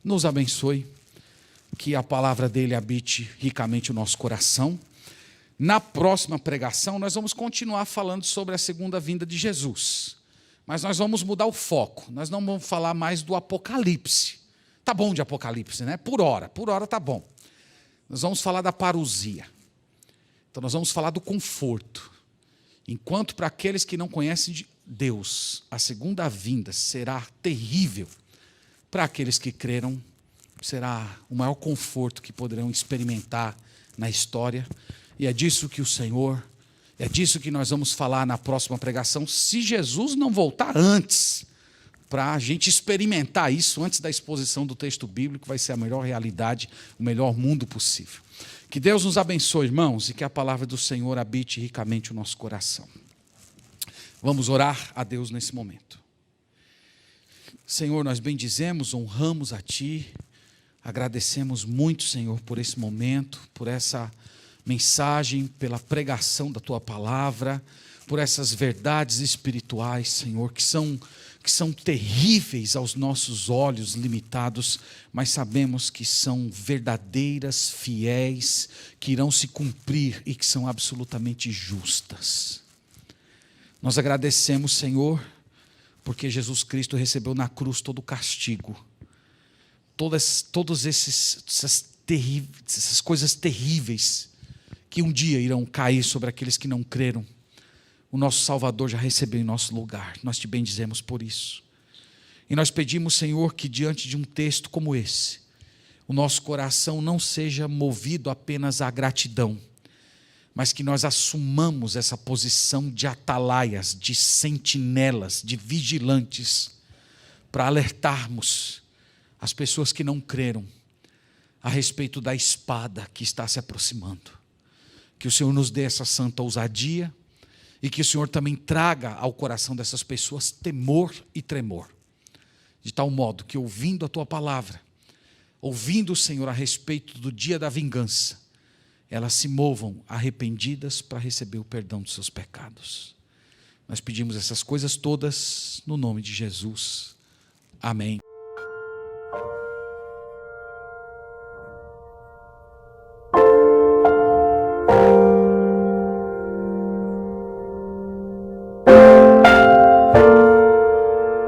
nos abençoe, que a palavra dele habite ricamente o nosso coração. Na próxima pregação, nós vamos continuar falando sobre a segunda vinda de Jesus. Mas nós vamos mudar o foco. Nós não vamos falar mais do Apocalipse. Tá bom de Apocalipse, né? Por hora tá bom. Nós vamos falar da parousia. Então nós vamos falar do conforto. Enquanto para aqueles que não conhecem Deus, a segunda vinda será terrível. Para aqueles que creram, será o maior conforto que poderão experimentar na história. E é disso que é disso que nós vamos falar na próxima pregação, se Jesus não voltar antes, para a gente experimentar isso antes da exposição do texto bíblico, vai ser a melhor realidade, o melhor mundo possível. Que Deus nos abençoe, irmãos, e que a palavra do Senhor habite ricamente o nosso coração. Vamos orar a Deus nesse momento. Senhor, nós bendizemos, honramos a Ti, agradecemos muito, Senhor, por esse momento, por essa mensagem, pela pregação da Tua palavra, por essas verdades espirituais, Senhor, que são terríveis aos nossos olhos limitados, mas sabemos que são verdadeiras, fiéis, que irão se cumprir e que são absolutamente justas. Nós agradecemos, Senhor, porque Jesus Cristo recebeu na cruz todo o castigo, todas essas coisas terríveis que um dia irão cair sobre aqueles que não creram. O nosso Salvador já recebeu em nosso lugar. Nós te bendizemos por isso. E nós pedimos, Senhor, que diante de um texto como esse, o nosso coração não seja movido apenas à gratidão, mas que nós assumamos essa posição de atalaias, de sentinelas, de vigilantes, para alertarmos as pessoas que não creram a respeito da espada que está se aproximando. Que o Senhor nos dê essa santa ousadia e que o Senhor também traga ao coração dessas pessoas temor e tremor, de tal modo que ouvindo a Tua palavra, ouvindo, Senhor, a respeito do dia da vingança, elas se movam arrependidas para receber o perdão dos seus pecados. Nós pedimos essas coisas todas no nome de Jesus. Amém.